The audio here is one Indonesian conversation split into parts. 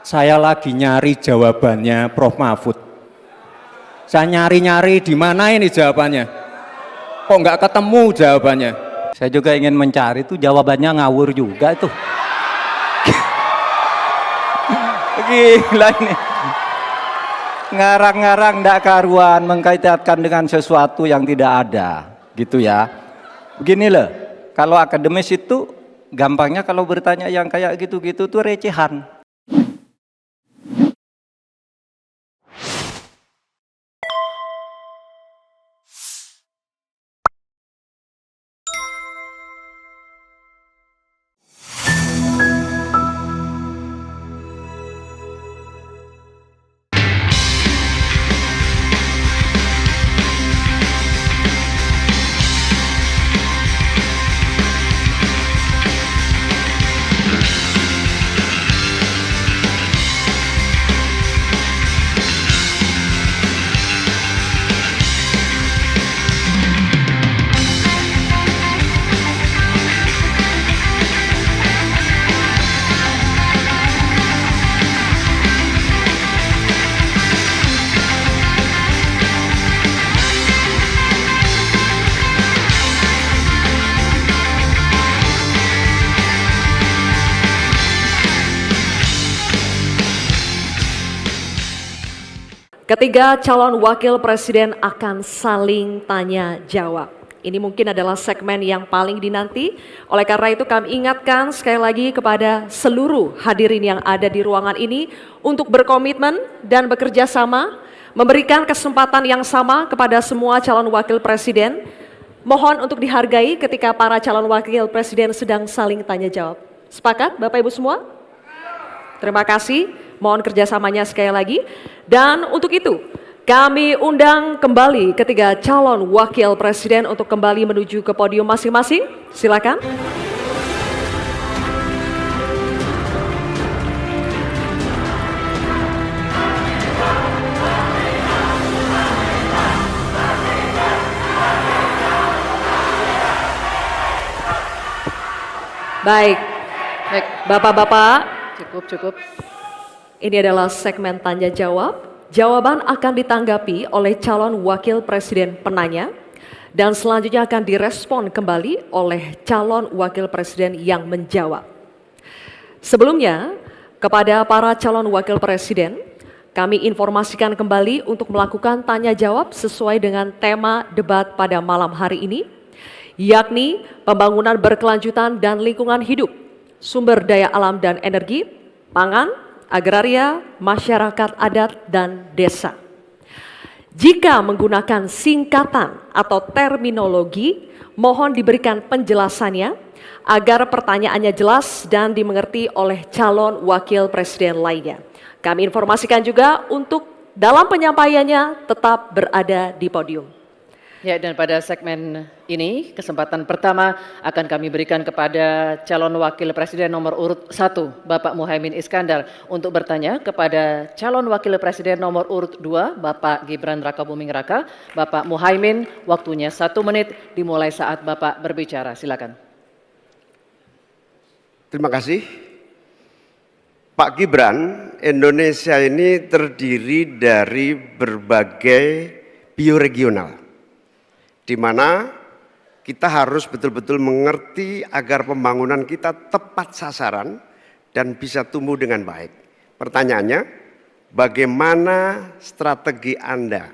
saya lagi nyari jawabannya Prof. Mahfud. Saya nyari-nyari di mana ini jawabannya. Kok nggak ketemu jawabannya? Saya juga ingin mencari itu jawabannya ngawur juga itu. Gila ini. Ngarang-ngarang ndak karuan mengkaitkan dengan sesuatu yang tidak ada, gitu ya. Begini loh, kalau akademis itu gampangnya kalau bertanya yang kayak gitu-gitu tuh recehan. Ketiga calon wakil presiden akan saling tanya jawab. Ini mungkin adalah segmen yang paling dinanti. Oleh karena itu kami ingatkan sekali lagi kepada seluruh hadirin yang ada di ruangan ini untuk berkomitmen dan bekerja sama, memberikan kesempatan yang sama kepada semua calon wakil presiden. Mohon untuk dihargai ketika para calon wakil presiden sedang saling tanya jawab. Sepakat Bapak Ibu semua? Terima kasih. Mohon kerjasamanya sekali lagi. Dan untuk itu kami undang kembali ketiga calon wakil presiden untuk kembali menuju ke podium masing-masing. Silakan. Baik, Bapak-bapak, cukup. Ini adalah segmen tanya jawab. Jawaban akan ditanggapi oleh calon wakil presiden penanya dan selanjutnya akan direspon kembali oleh calon wakil presiden yang menjawab. Sebelumnya, kepada para calon wakil presiden, kami informasikan kembali untuk melakukan tanya jawab sesuai dengan tema debat pada malam hari ini, yakni pembangunan berkelanjutan dan lingkungan hidup, sumber daya alam dan energi, pangan, agraria, masyarakat adat, dan desa. Jika menggunakan singkatan atau terminologi, mohon diberikan penjelasannya agar pertanyaannya jelas dan dimengerti oleh calon wakil presiden lainnya. Kami informasikan juga untuk dalam penyampaiannya tetap berada di podium. Ya, dan pada segmen ini kesempatan pertama akan kami berikan kepada calon wakil presiden nomor urut 1 Bapak Muhaimin Iskandar untuk bertanya kepada calon wakil presiden nomor urut 2 Bapak Gibran Rakabuming Raka. Bapak Muhaimin, waktunya 1 menit dimulai saat Bapak berbicara. Silakan. Terima kasih. Pak Gibran, Indonesia ini terdiri dari berbagai bioregional, di mana kita harus betul-betul mengerti agar pembangunan kita tepat sasaran dan bisa tumbuh dengan baik. Pertanyaannya, bagaimana strategi Anda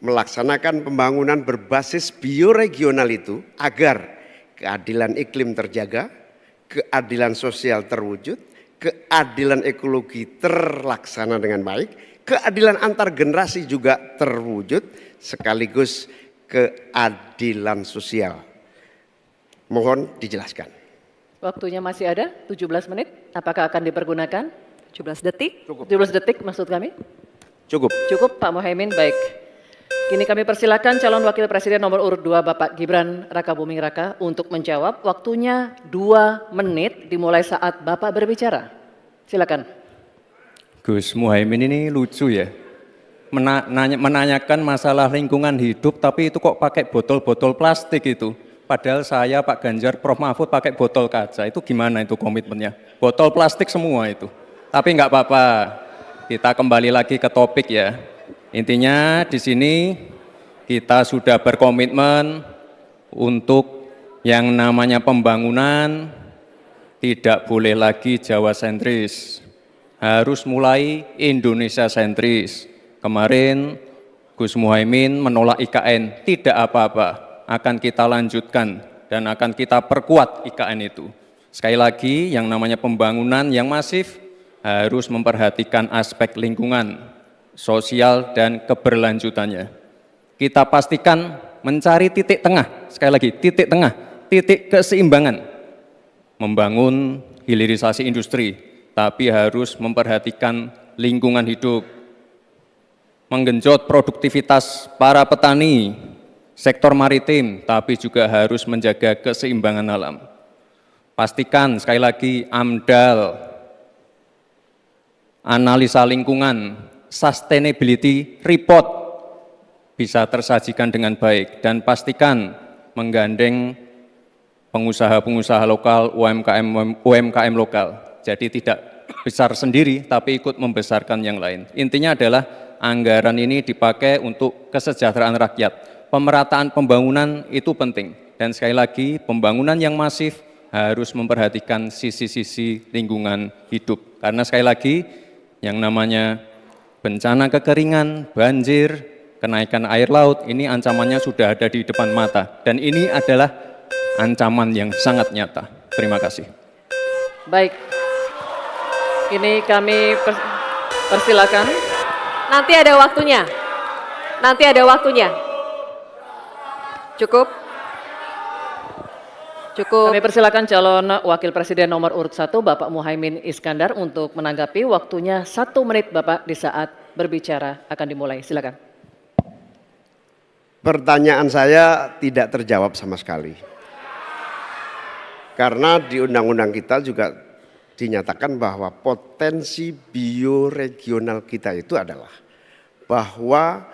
melaksanakan pembangunan berbasis bioregional itu agar keadilan iklim terjaga, keadilan sosial terwujud, keadilan ekologi terlaksana dengan baik, keadilan antar generasi juga terwujud, sekaligus keadilan sosial. Mohon dijelaskan. Waktunya masih ada 17 menit. Apakah akan dipergunakan? 17 detik. 17 detik maksud kami? Cukup. Cukup Pak Muhaimin, baik. Kini kami persilakan calon wakil presiden nomor urut 2 Bapak Gibran Rakabuming Raka untuk menjawab. Waktunya 2 menit dimulai saat Bapak berbicara. Silakan. Gus Muhaimin ini lucu ya. Menanyakan masalah lingkungan hidup tapi itu kok pakai botol-botol plastik itu. Padahal saya, Pak Ganjar, Prof. Mahfud pakai botol kaca. Itu gimana itu komitmennya? Botol plastik semua itu. Tapi nggak apa-apa, kita kembali lagi ke topik ya. Intinya di sini kita sudah berkomitmen untuk yang namanya pembangunan tidak boleh lagi Jawa sentris, harus mulai Indonesia sentris. Kemarin Gus Muhaimin menolak IKN, tidak apa-apa, akan kita lanjutkan dan akan kita perkuat IKN itu. Sekali lagi, yang namanya pembangunan yang masif harus memperhatikan aspek lingkungan, sosial, dan keberlanjutannya. Kita pastikan mencari titik tengah, sekali lagi, titik tengah, titik keseimbangan. Membangun hilirisasi industri, tapi harus memperhatikan lingkungan hidup. Menggenjot produktivitas para petani, sektor maritim, tapi juga harus menjaga keseimbangan alam. Pastikan sekali lagi AMDAL, analisa lingkungan, sustainability report bisa tersajikan dengan baik dan pastikan menggandeng pengusaha-pengusaha lokal, UMKM lokal. Jadi tidak besar sendiri tapi ikut membesarkan yang lain. Intinya adalah anggaran ini dipakai untuk kesejahteraan rakyat. Pemerataan pembangunan itu penting. Dan sekali lagi, pembangunan yang masif harus memperhatikan sisi-sisi lingkungan hidup. Karena sekali lagi, yang namanya bencana kekeringan, banjir, kenaikan air laut, ini ancamannya sudah ada di depan mata. Dan ini adalah ancaman yang sangat nyata. Terima kasih. Baik, ini kami persilakan. Nanti ada waktunya. Nanti ada waktunya. Cukup. Cukup. Kami persilakan calon wakil presiden nomor urut 1 Bapak Muhaimin Iskandar untuk menanggapi. Waktunya 1 menit Bapak di saat berbicara akan dimulai. Silakan. Pertanyaan saya tidak terjawab sama sekali. Karena di undang-undang kita juga dinyatakan bahwa potensi bioregional kita itu adalah bahwa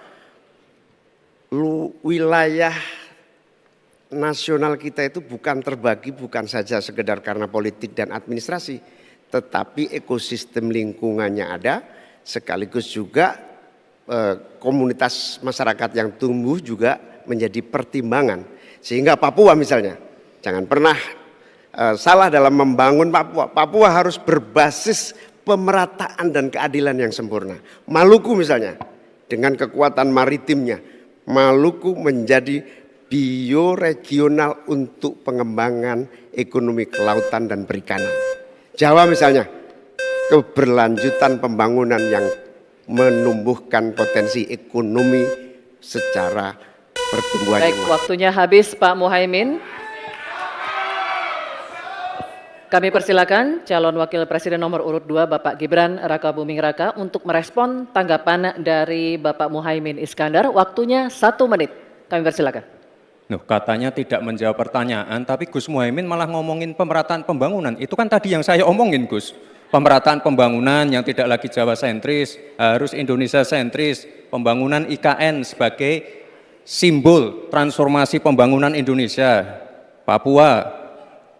wilayah nasional kita itu bukan terbagi bukan saja sekedar karena politik dan administrasi, tetapi ekosistem lingkungannya ada, sekaligus juga komunitas masyarakat yang tumbuh juga menjadi pertimbangan. Sehingga Papua misalnya, jangan pernah salah dalam membangun Papua. Papua harus berbasis pemerataan dan keadilan yang sempurna. Maluku misalnya, dengan kekuatan maritimnya, Maluku menjadi bioregional untuk pengembangan ekonomi kelautan dan perikanan. Jawa misalnya, keberlanjutan pembangunan yang menumbuhkan potensi ekonomi secara pertumbuhan. Baik, waktunya habis Pak Muhaimin. Kami persilakan calon wakil presiden nomor urut 2 Bapak Gibran Rakabuming Raka untuk merespon tanggapan dari Bapak Muhaimin Iskandar. Waktunya 1 menit. Kami persilakan. Loh, katanya tidak menjawab pertanyaan, tapi Gus Muhaimin malah ngomongin pemerataan pembangunan. Itu kan tadi yang saya omongin, Gus. Pemerataan pembangunan yang tidak lagi Jawa sentris, harus Indonesia sentris. Pembangunan IKN sebagai simbol transformasi pembangunan Indonesia, Papua,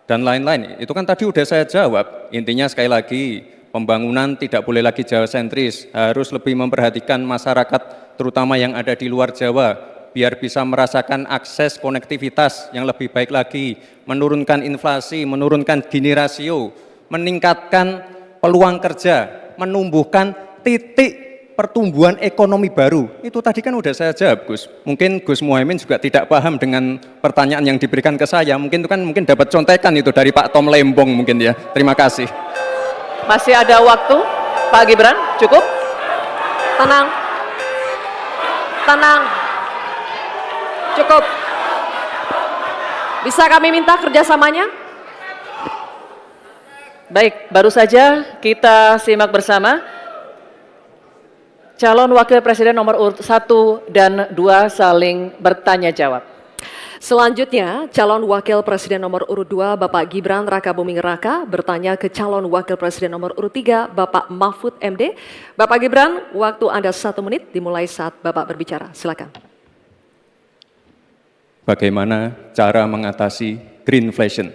dan lain-lain. Itu kan tadi udah saya jawab. Intinya sekali lagi, pembangunan tidak boleh lagi Jawa sentris, harus lebih memperhatikan masyarakat terutama yang ada di luar Jawa, biar bisa merasakan akses konektivitas yang lebih baik lagi, menurunkan inflasi, menurunkan Gini rasio, meningkatkan peluang kerja, menumbuhkan titik pertumbuhan ekonomi baru. Itu tadi kan udah saya jawab, Gus. Mungkin Gus Muhaimin juga tidak paham dengan pertanyaan yang diberikan ke saya. Mungkin itu kan dapat contekan itu dari Pak Tom Lembong mungkin ya. Terima kasih. Masih ada waktu, Pak Gibran, cukup? Tenang. Tenang. Cukup. Bisa kami minta kerjasamanya? Baik, baru saja kita simak bersama. Calon wakil presiden nomor urut 1 dan 2 saling bertanya jawab. Selanjutnya, calon wakil presiden nomor urut 2 Bapak Gibran Rakabuming Raka bertanya ke calon wakil presiden nomor urut 3 Bapak Mahfud MD. Bapak Gibran, waktu Anda 1 menit dimulai saat Bapak berbicara. Silakan. Bagaimana cara mengatasi greenflation?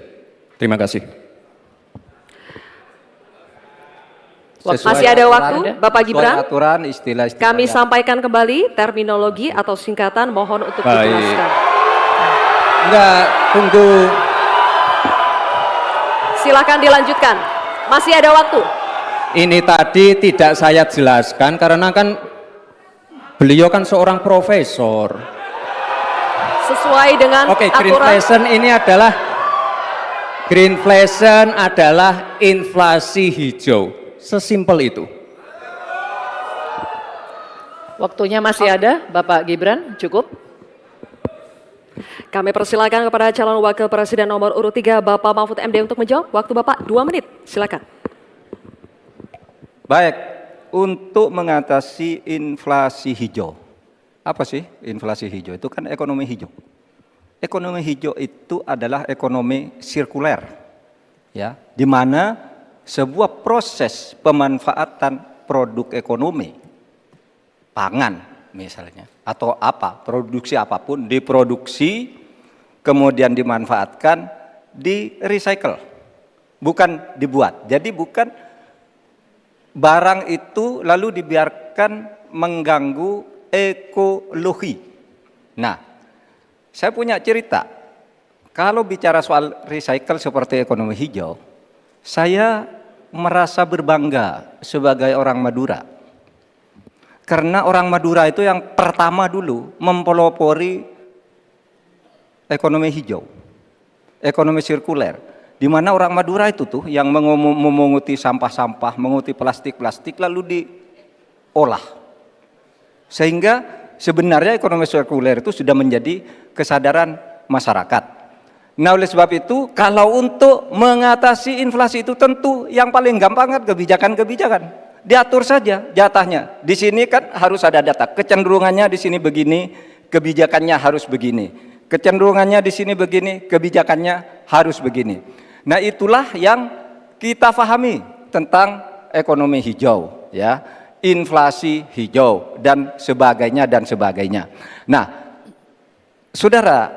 Terima kasih. Sesuai Masih ada aturan, waktu, Bapak sesuai Gibran. aturan istilah-istilah Kami yang- sampaikan kembali terminologi atau singkatan, mohon untuk Baik. dijelaskan. Enggak, tunggu. Silakan dilanjutkan. Masih ada waktu. Ini tadi tidak saya jelaskan karena kan beliau kan seorang profesor. Sesuai dengan Oke, aturan. greenflation adalah inflasi hijau. Sesimpel itu. Waktunya masih ada, Bapak Gibran, cukup. Kami persilakan kepada calon wakil presiden nomor urut 3 Bapak Mahfud MD untuk menjawab. Waktu Bapak 2 menit. Silakan. Baik, untuk mengatasi inflasi hijau. Apa sih inflasi hijau? Itu kan ekonomi hijau. Ekonomi hijau itu adalah ekonomi sirkuler. Ya, di mana sebuah proses pemanfaatan produk ekonomi, pangan misalnya, atau apa, produksi apapun, diproduksi, kemudian dimanfaatkan, di recycle, bukan dibuat. Jadi bukan barang itu lalu dibiarkan mengganggu ekologi. Nah, saya punya cerita. Kalau bicara soal recycle seperti ekonomi hijau, saya merasa berbangga sebagai orang Madura. Karena orang Madura itu yang pertama dulu mempelopori ekonomi hijau, ekonomi sirkuler. Di mana orang Madura itu tuh yang memunguti sampah-sampah, menguti plastik-plastik lalu diolah. Sehingga sebenarnya ekonomi sirkuler itu sudah menjadi kesadaran masyarakat. Nah, oleh sebab itu kalau untuk mengatasi inflasi itu tentu yang paling gampang kan kebijakan-kebijakan. Diatur saja jatahnya. Di sini kan harus ada data. Kecenderungannya di sini begini, kebijakannya harus begini. Kecenderungannya di sini begini, kebijakannya harus begini. Nah, itulah yang kita pahami tentang ekonomi hijau, ya, inflasi hijau dan sebagainya dan sebagainya. Nah, saudara,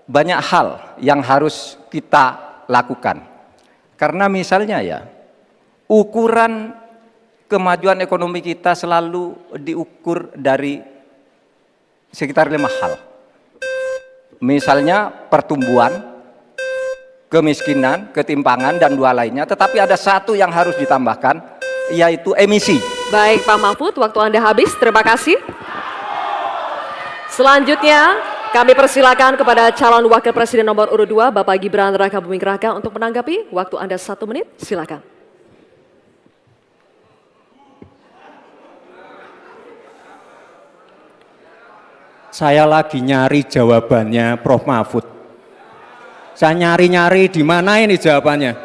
banyak hal yang harus kita lakukan. Karena misalnya ya, ukuran kemajuan ekonomi kita selalu diukur dari sekitar 5 hal. Misalnya pertumbuhan, kemiskinan, ketimpangan, dan 2 lainnya. Tetapi ada 1 yang harus ditambahkan, yaitu emisi. Baik Pak Mahfud, waktu Anda habis. Terima kasih. Selanjutnya kami persilakan kepada calon wakil presiden nomor urut 2 Bapak Gibran Rakabuming Raka untuk menanggapi. Waktu Anda 1 menit. Silakan. Saya lagi nyari jawabannya Prof. Mahfud. Saya nyari-nyari di mana ini jawabannya.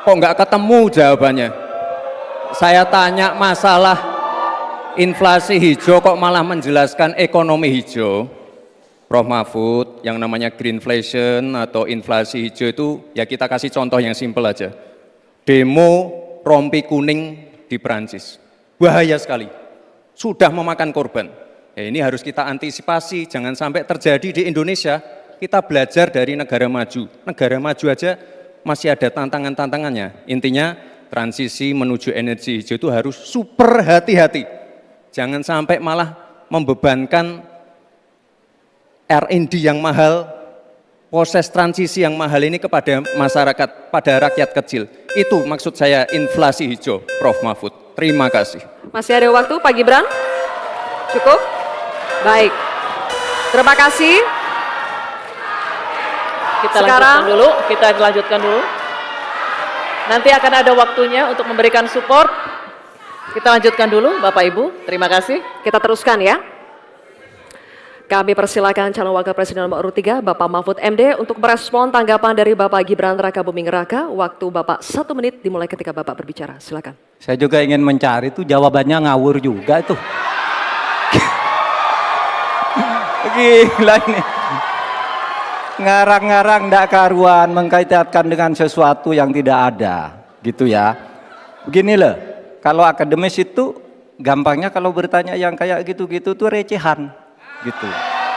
Kok nggak ketemu jawabannya. Saya tanya masalah inflasi hijau kok malah menjelaskan ekonomi hijau. Prof. Mahfud, yang namanya greenflation atau inflasi hijau itu ya kita kasih contoh yang simpel aja. Demo rompi kuning di Perancis. Bahaya sekali. Sudah memakan korban. Ya, ini harus kita antisipasi, jangan sampai terjadi di Indonesia. Kita belajar dari negara maju. Negara maju aja masih ada tantangan-tantangannya. Intinya transisi menuju energi hijau itu harus super hati-hati. Jangan sampai malah membebankan R&D yang mahal, proses transisi yang mahal ini kepada masyarakat, pada rakyat kecil. Itu maksud saya inflasi hijau, Prof. Mahfud. Terima kasih. Masih ada waktu Pak Gibran? Cukup? Baik. Terima kasih. Kita lanjutkan dulu. Nanti akan ada waktunya untuk memberikan support. Kita lanjutkan dulu Bapak Ibu. Terima kasih. Kita teruskan ya. Kami persilakan calon wakil presiden nomor urut 3 Bapak Mahfud MD untuk merespon tanggapan dari Bapak Gibran Rakabuming Raka. Waktu Bapak 1 menit dimulai ketika Bapak berbicara. Silakan. Saya juga ingin mencari itu jawabannya ngawur juga itu. Gila ini. Ngarang-ngarang ndak karuan mengkaitkan dengan sesuatu yang tidak ada, gitu ya. Begini loh, kalau akademis itu gampangnya kalau bertanya yang kayak gitu-gitu tuh recehan, gitu.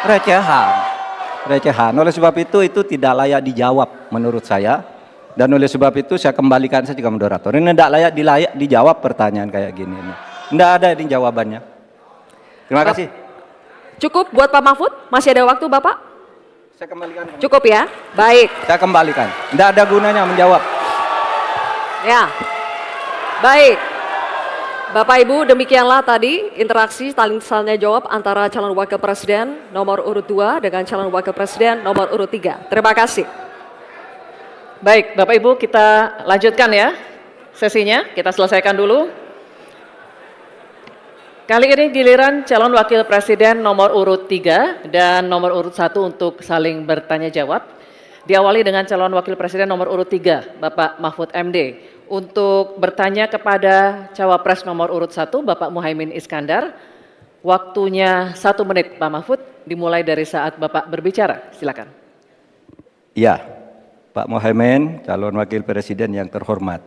Recehan. Oleh sebab itu tidak layak dijawab menurut saya. Dan oleh sebab itu saya kembalikan saja ke moderator. Ini tidak layak dijawab pertanyaan kayak gini. Tidak ada ini jawabannya. Terima kasih. Cukup buat Pak Mahfud? Masih ada waktu Bapak? Saya kembalikan. Cukup ya? Baik. Saya kembalikan. Tidak ada gunanya menjawab. Ya. Baik. Bapak Ibu, demikianlah tadi interaksi saling tanya jawab antara calon wakil presiden nomor urut 2 dengan calon wakil presiden nomor urut 3. Terima kasih. Baik, Bapak Ibu, kita lanjutkan ya sesinya, kita selesaikan dulu. Kali ini giliran calon wakil presiden nomor urut 3 dan nomor urut 1 untuk saling bertanya jawab. Diawali dengan calon wakil presiden nomor urut 3, Bapak Mahfud MD. Untuk bertanya kepada cawapres nomor urut 1, Bapak Muhaimin Iskandar. Waktunya 1 menit, Pak Mahfud, dimulai dari saat Bapak berbicara. Silakan. Ya, Pak Muhaimin, calon wakil presiden yang terhormat.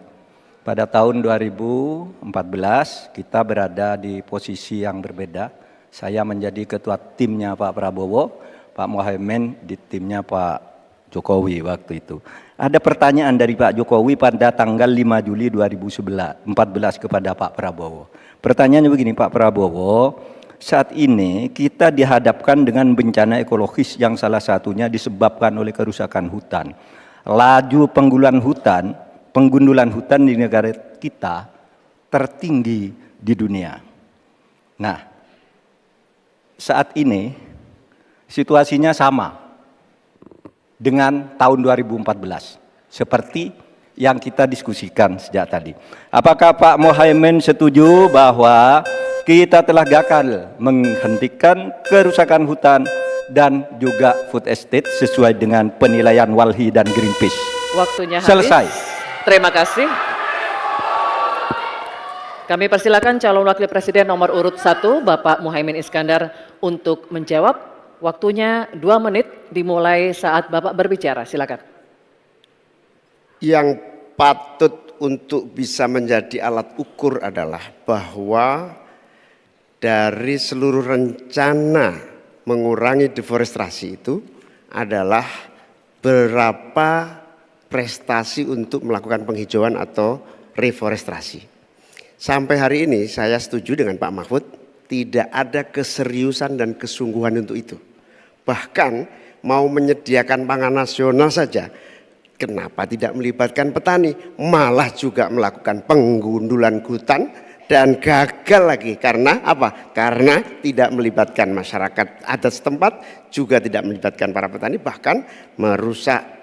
Pada tahun 2014 kita berada di posisi yang berbeda. Saya menjadi ketua timnya Pak Prabowo, Pak Muhaimin di timnya Pak Jokowi waktu itu. Ada pertanyaan dari Pak Jokowi pada tanggal 5 Juli 2014 kepada Pak Prabowo. Pertanyaannya begini, Pak Prabowo, saat ini kita dihadapkan dengan bencana ekologis yang salah satunya disebabkan oleh kerusakan hutan. Laju penggundulan hutan di negara kita tertinggi di dunia. Nah, saat ini situasinya sama dengan tahun 2014 seperti yang kita diskusikan sejak tadi. Apakah Pak Muhaimin setuju bahwa kita telah gagal menghentikan kerusakan hutan dan juga food estate sesuai dengan penilaian Walhi dan Greenpeace? Waktunya habis. Selesai. Terima kasih. Kami persilakan calon wakil presiden nomor urut 1, Bapak Muhaimin Iskandar untuk menjawab. Waktunya 2 menit dimulai saat Bapak berbicara. Silakan. Yang patut untuk bisa menjadi alat ukur adalah bahwa dari seluruh rencana mengurangi deforestasi itu adalah berapa prestasi untuk melakukan penghijauan atau reforestasi. Sampai hari ini saya setuju dengan Pak Mahfud, tidak ada keseriusan dan kesungguhan untuk itu. Bahkan mau menyediakan pangan nasional saja, kenapa tidak melibatkan petani? Malah juga melakukan penggundulan hutan dan gagal lagi. Karena apa? Karena tidak melibatkan masyarakat adat setempat, juga tidak melibatkan para petani, bahkan merusak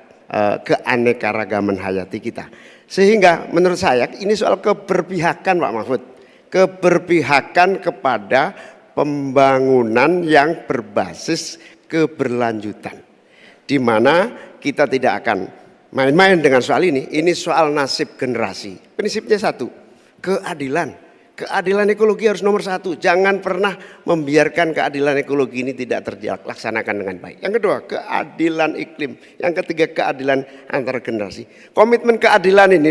keanekaragaman hayati kita. Sehingga menurut saya ini soal keberpihakan Pak Mahfud. Keberpihakan kepada pembangunan yang berbasis keberlanjutan. Di mana kita tidak akan main-main dengan soal ini. Ini soal nasib generasi. Prinsipnya satu, keadilan. Keadilan ekologi harus nomor 1. Jangan pernah membiarkan keadilan ekologi ini tidak terlaksanakan dengan baik. Yang kedua, keadilan iklim. Yang ketiga, keadilan antar generasi. Komitmen keadilan ini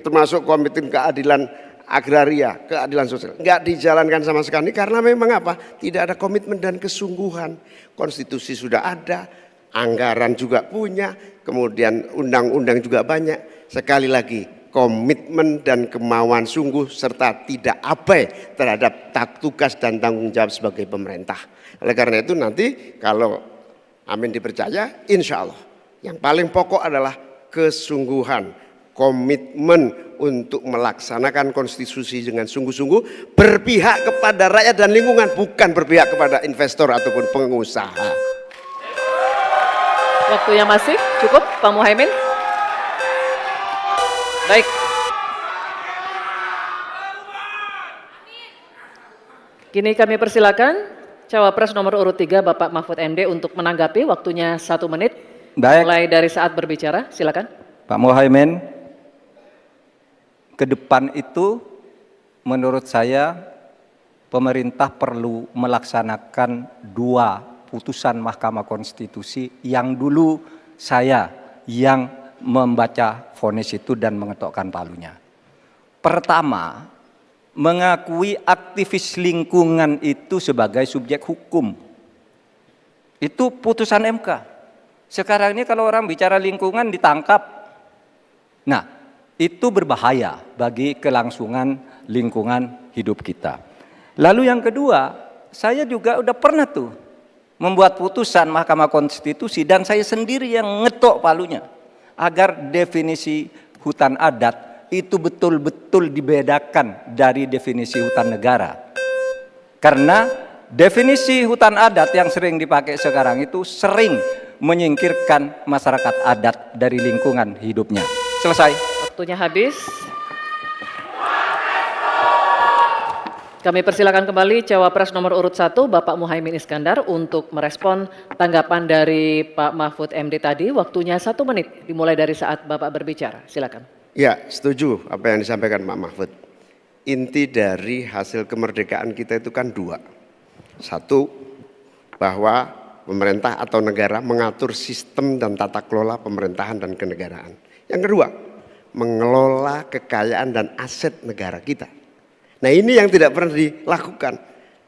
termasuk komitmen keadilan agraria, keadilan sosial, nggak dijalankan sama sekali karena memang apa? Tidak ada komitmen dan kesungguhan. Konstitusi sudah ada, anggaran juga punya, kemudian undang-undang juga banyak. Sekali lagi, komitmen dan kemauan sungguh serta tidak abai terhadap tugas dan tanggung jawab sebagai pemerintah. Oleh karena itu nanti kalau amin dipercaya, insya Allah yang paling pokok adalah kesungguhan, komitmen untuk melaksanakan konstitusi dengan sungguh-sungguh, berpihak kepada rakyat dan lingkungan, bukan berpihak kepada investor ataupun pengusaha. Waktunya masih cukup, Pak Muhaimin. Baik. Kini kami persilakan cawapres nomor urut 3 Bapak Mahfud MD untuk menanggapi. Waktunya 1 menit. Baik. Mulai dari saat berbicara, silakan. Pak Muhaimin, ke depan itu menurut saya pemerintah perlu melaksanakan 2 putusan Mahkamah Konstitusi yang dulu saya yang membaca vonis itu dan mengetokkan palunya. Pertama, mengakui aktivis lingkungan itu sebagai subjek hukum. Itu putusan MK. Sekarang ini kalau orang bicara lingkungan ditangkap, Nah, itu berbahaya bagi kelangsungan lingkungan hidup kita. Lalu yang kedua, saya juga udah pernah tuh membuat putusan Mahkamah Konstitusi dan saya sendiri yang ngetok palunya agar definisi hutan adat itu betul-betul dibedakan dari definisi hutan negara. Karena definisi hutan adat yang sering dipakai sekarang itu sering menyingkirkan masyarakat adat dari lingkungan hidupnya. Selesai. Waktunya habis. Kami persilakan kembali Cawapres nomor urut 1 Bapak Muhaimin Iskandar untuk merespon tanggapan dari Pak Mahfud MD tadi. Waktunya 1 menit dimulai dari saat Bapak berbicara. Silakan. Ya, setuju apa yang disampaikan Pak Mahfud. Inti dari hasil kemerdekaan kita itu kan 2. 1, bahwa pemerintah atau negara mengatur sistem dan tata kelola pemerintahan dan kenegaraan. Yang kedua, mengelola kekayaan dan aset negara kita. Nah, ini yang tidak pernah dilakukan.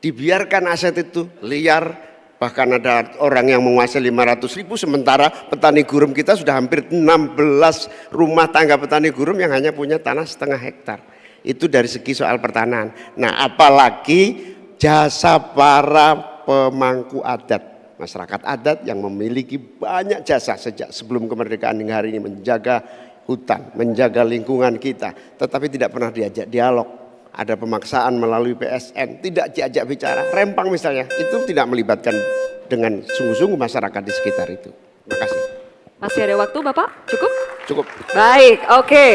Dibiarkan aset itu liar, bahkan ada orang yang menguasai 500.000, sementara petani gurum kita sudah hampir 16 rumah tangga petani gurum yang hanya punya tanah setengah hektar. Itu dari segi soal pertanahan. Nah, apalagi jasa para pemangku adat, masyarakat adat yang memiliki banyak jasa sejak sebelum kemerdekaan hingga hari ini menjaga hutan, menjaga lingkungan kita, tetapi tidak pernah diajak dialog. Ada pemaksaan melalui PSN, tidak diajak bicara. Rempang misalnya, itu tidak melibatkan dengan sungguh-sungguh masyarakat di sekitar itu. Terima kasih. Masih ada waktu Bapak? Cukup? Cukup. Baik, oke.